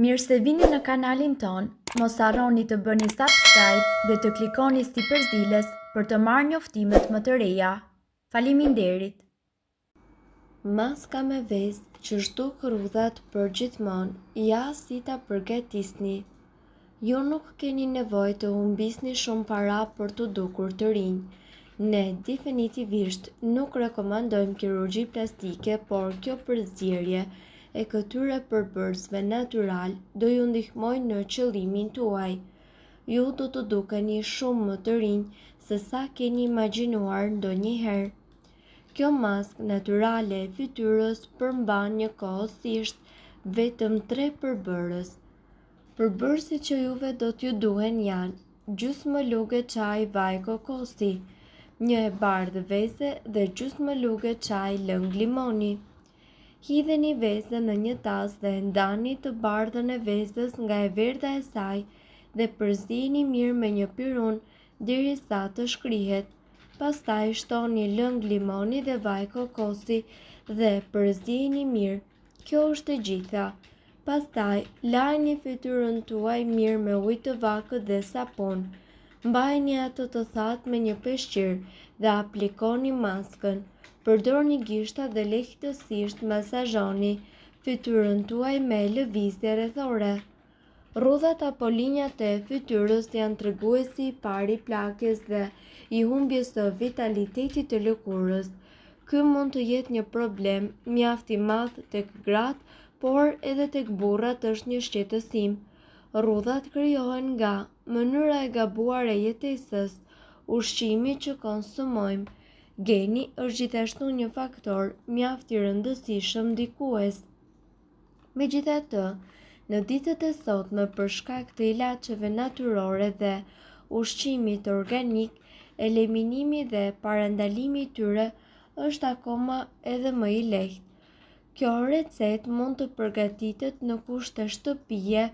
Mirë se vini në kanalin ton, mos harroni të bëni subscribe dhe të klikoni si përzieles për të marrë njoftimet më të reja. Faleminderit! Maska me vezë që shtuk rrudhat për gjithmonë, ja si ta përgatisni. Ju nuk keni nevojë të humbisni shumë para për të dukur të rinj. Ne definitivisht nuk rekomandojmë kirurgji plastike, por kjo përzierje e këtyre përbërësve natyral do ju ndihmojë në qëllimin tuaj. Ju do të dukeni shumë më të rinj se sa keni imagjinuar ndonjëherë. Kjo maskë natyrale e fytyrës përmban njëkohësisht vetëm 3 përbërës. Përbërësit që juve do t'ju duhen janë gjysmë lugë çaj vaj kokosi, një e bardhë veze dhe gjysmë lugë çaj lëng limoni. Hidheni vezën në një tas dhe ndani të bardhën e vezës nga e verdha e saj dhe përzini mirë me një pirun derisa të shkrihet. Pastaj shtoni lëng limoni dhe vaj kokosi dhe përzini mirë. Kjo është e gjitha. Pastaj lajni fytyrën tuaj mirë me ujë të vakët dhe sapun. Mbajini atë të thatë me një peshqir dhe aplikoni maskën. Përdorni gishta dhe lehtësisht masazhoni fytyrën tuaj me lëvizje rrethore. Rrudhat apo linjat e fytyrës janë treguesi i parë i plakjes dhe i humbjes së vitalitetit të lëkurës. Ky mund të jetë një problem mjaft i madh tek gratë, por edhe tek burrat është një shqetësim. Rrudhat krijohen nga mënyra e gabuar e jetesës, ushqimi që konsumojmë. Geni është gjithashtu një faktor mjaft i rëndësishëm ndikues. Megjithatë, në ditët e sotme për shkak të ilaçeve natyrore dhe ushqimit organik, eliminimi dhe parandalimi i tyre është akoma edhe më i lehtë. Kjo recetë mund të përgatitet në kushte shtëpie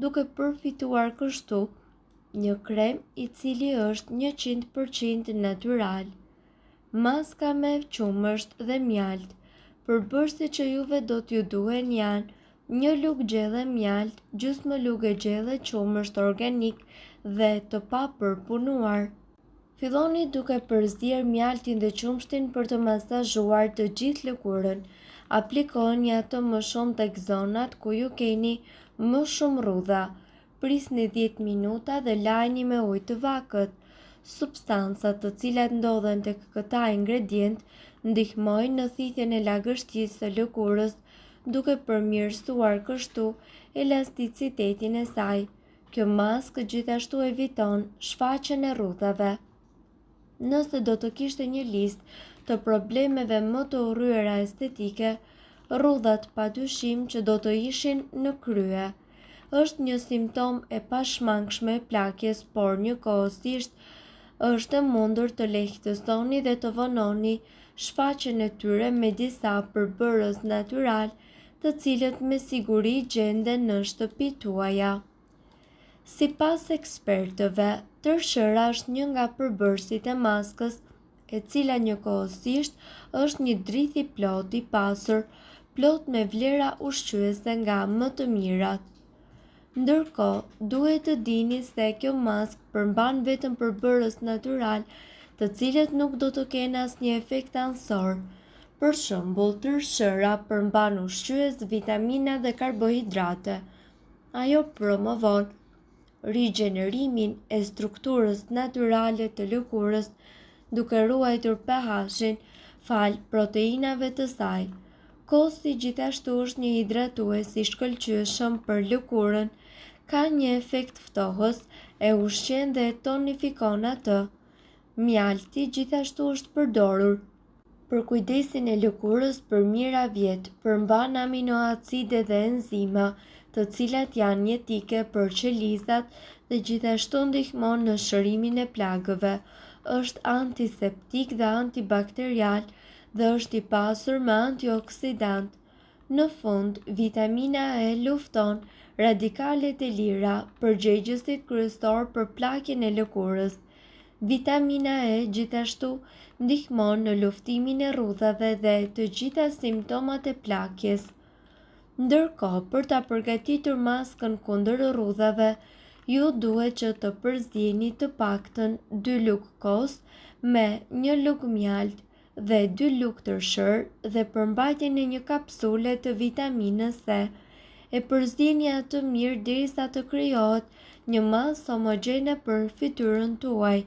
duke përfituar kështu një krem i cili është 100% natyral. Maska me qumësht dhe mjalt. Përbërësit që juve do t'ju duhen janë një lugë gjelle mjalt, gjysmë lugë gjelle qumësht organik dhe të papërpunuar. Filloni duke përzier mjaltin dhe qumshtin për të masazhuar të gjithë lëkurën. Aplikoni ato më shumë tek zonat ku ju keni më shumë rrudha. Prisni 10 minuta dhe lajni me ujë të vakët. Substancat të cilat ndodhen tek këta ingredient ndihmojnë në thithjen e lagështisë së lëkurës, duke përmirësuar kështu elasticitetin e saj. Kjo maskë gjithashtu eviton shfaqjen e rrudhave. Nëse do të kishte një listë të problemeve më të urryera estetike, rrudhat padyshim që do të ishin në krye. Është një simptom e pashmangshme e plakjes, por njëkohësisht është e mundur të lehtësoni dhe të vononi shfaqjen e tyre me disa përbërës natyral, të cilët me siguri gjenden në shtëpitë tuaja. Sipas ekspertëve, tërshëra është një nga përbërësit e maskës, e cila njëkohësisht është një dritë i plot i pasur, plot me vlera ushqyese nga më të mirat. Ndërkohë, duhet të dini se kjo maskë përmban vetëm përbërës natyral, të cilët nuk do të kenë asnjë efekt ansor. Për shembull, tërshëra përmban ushqyes, vitamina dhe karbohidrate. Ajo promovon rigjenerimin e strukturës natyrale të lëkurës, duke ruajtur pH-in fal proteinave të saj. Kosi gjithashtu është një hidratues i shkëlqyeshëm për lëkurën, ka një efekt ftohës, e ushqen dhe e tonifikon atë. Mjalti gjithashtu është përdorur për kujdesin e lëkurës për mijëra vjet, përmban aminoacide dhe enzima, të cilat janë jetike për qelizat dhe gjithashtu ndihmon në shërimin e plagëve. Është antiseptik dhe antibakterial dhe është i pasur me antioksidant. Në fund, vitamina E lufton radikalet e lira, përgjegjësit kryesor për plakjen e lëkurës. Vitamina E gjithashtu ndihmon në luftimin e rrudhave dhe të gjitha simptomat e plakjes. Ndërkohë, për ta përgatitur maskën kundër rrudhave, ju duhet që të përzieni të paktën 2 lugë kos me 1 lugë mjalt dhe 2 lugë tërshër dhe përmbajtjen e një kapsule të vitaminës C. E përzieni atë mirë derisa të krijohet një masë homogjene për fytyrën tuaj,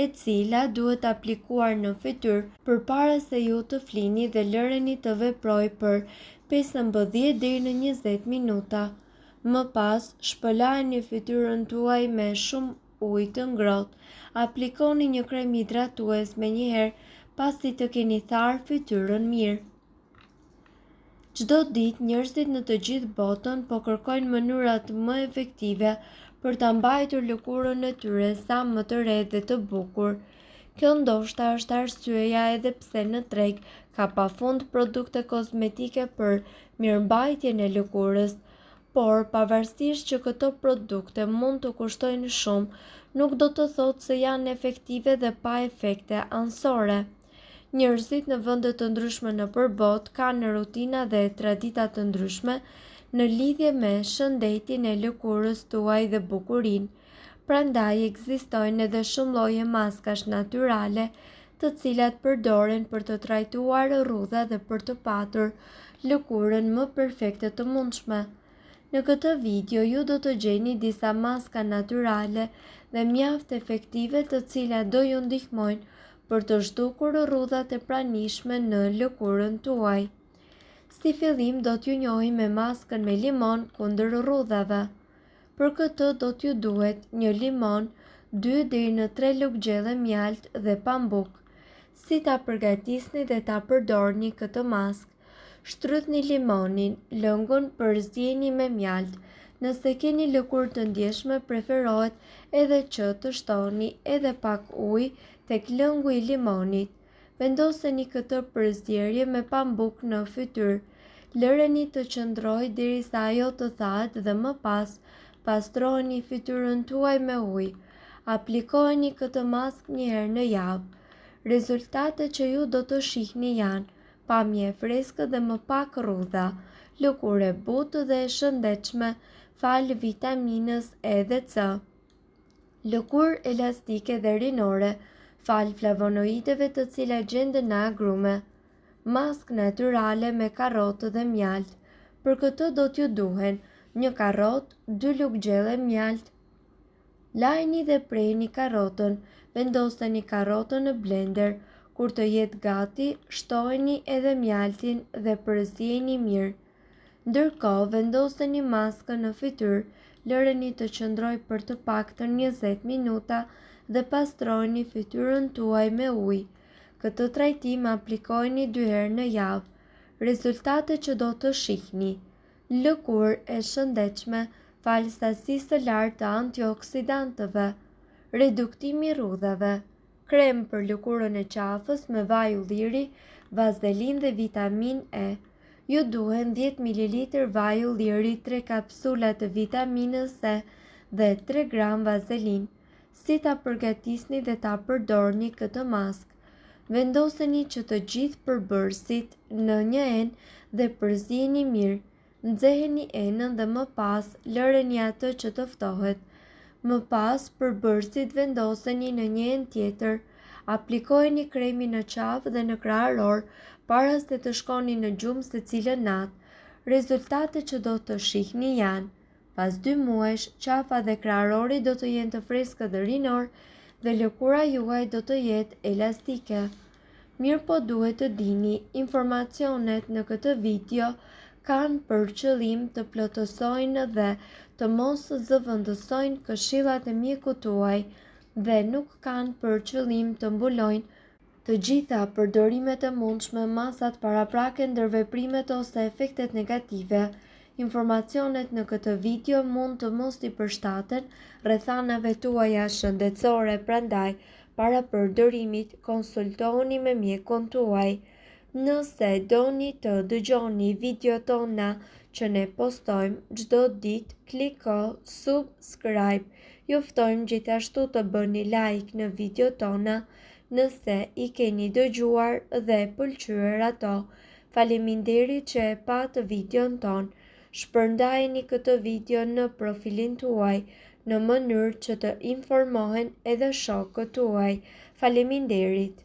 e cila duhet aplikuar në fytyrë përpara se ju të flini dhe lëreni të veprojë për 15 deri në 20 minuta. Më pas, shpëlajeni fytyrën tuaj me shumë ujë të ngrohtë. Aplikoni një krem hidratues menjëherë pasi të keni tharë fytyrën mirë. Çdo ditë njerëzit në të gjithë botën po kërkojnë mënyra më efektive për ta mbajtur lëkurën e tyre sa më të re dhe të bukur. Kjo ndoshta është arsyeja edhe pse në treg ka pafund produkte kozmetike për mirëmbajtjen e lëkurës, por pavarësisht që këto produkte mund të kushtojnë shumë, nuk do të thotë se janë efektive dhe pa efekte anësore. Njerëzit në vende të ndryshme nëpër botë kanë rutina dhe tradita të ndryshme në lidhje me shëndetin e lëkurës tuaj dhe bukurinë. Prandaj ekzistojnë edhe shumë lloje maskash natyrale, të cilat përdoren për të trajtuar rrudha dhe për të patur lëkurën më perfekte të mundshme. Në këtë video ju do të gjeni disa maska natyrale dhe mjaft efektive të cilat do ju ndihmojnë për të zhdukur rrudhat e pranishme në lëkurën tuaj. Si fillim do t'ju njohim me maskën me limon kundër rrudhave. Për këtë do t'ju duhet 1 limon, 2 deri në 3 lugë gjelle mjalt dhe pambuk. Si ta përgatisni dhe ta përdorni këtë maskë? Shtrydhni limonin, lëngun përzieni me mjalt. Nëse keni lëkurë të ndjeshme, preferohet edhe që të shtoni edhe pak ujë tek lëngu i limonit. Vendoseni këtë përzierje me pambuk në fytyrë. Lëreni të qëndrojë derisa ajo të thahet dhe më pas pastrojeni fytyrën tuaj me ujë. Aplikojeni këtë maskë një herë në javë. Rezultatet që ju do të shihni janë pamje e freskët dhe më pak rrudha, lëkurë e butë dhe e shëndetshme fal vitaminës E dhe C, lëkurë elastike dhe rinore fal flavonoideve të cilat gjenden në agrume, maskë natyrale me karrotë dhe mjalt. Për këtë do t'ju duhen 1 karrotë, 2 lugë gjelle mjalt. Lajni dhe preni karrotën, vendoseni karrotën në blender. Kur të jetë gati, shtojeni edhe mjaltin dhe përzieni mirë. Ndërkohë, vendoseni maskën në fytyrë, lëreni të qëndrojë për të paktën 20 minuta dhe pastrojeni fytyrën tuaj me ujë. Këtë trajtim aplikojeni 2 herë në javë. Rezultatet që do të shihni: lëkurë e shëndetshme fal sasisë së lartë të antioksidantëve, reduktimi i rrudhave, krem për lëkurën e qafës me vaj ulliri, vazelinë dhe vitaminë E. Ju duhen 10 ml vaj ulliri, 3 kapsula të vitaminës C dhe 3 gram vazelinë. Si ta përgatisni dhe ta përdorni këtë maskë? Vendoseni që të gjithë përbërësit në një enë dhe përzieni mirë. Nxeheni enën dhe më pas lëreni atë që të ftohet. Më pas përbërësit vendoseni në një enë tjetër. Aplikojeni kremin në qafë dhe në krahëror para se të shkoni në gjumë secilën natë. Rezultatet që do të shihni janë: pas 2 muajsh, qafa dhe krahërori do të jenë të freskët dhe rinor dhe lëkura juaj do të jetë elastike. Mirë po duhet të dini, informacionet në këtë video kanë për qëllim të plotësojnë dhe të mos zëvendësojnë këshillat e mjekut tuaj dhe nuk kanë për qëllim të mbulojnë të gjitha përdorimet e mundshme, masat paraprake, ndërveprimet ose efektet negative. Informacionet në këtë video mund të mos i përshtaten rrethanave tuaja shëndetësore, prandaj para përdorimit konsultohuni me mjekun tuaj. Nëse doni të dëgjoni video tona që ne postojmë çdo ditë, kliko subscribe. Ju ftojmë gjithashtu të bëni like në video tona nëse i keni dëgjuar dhe pëlqyer ato. Faleminderit që e pat videon ton. shpërndajeni këtë video në profilin tuaj në mënyrë që të informohen edhe shokët tuaj. Faleminderit!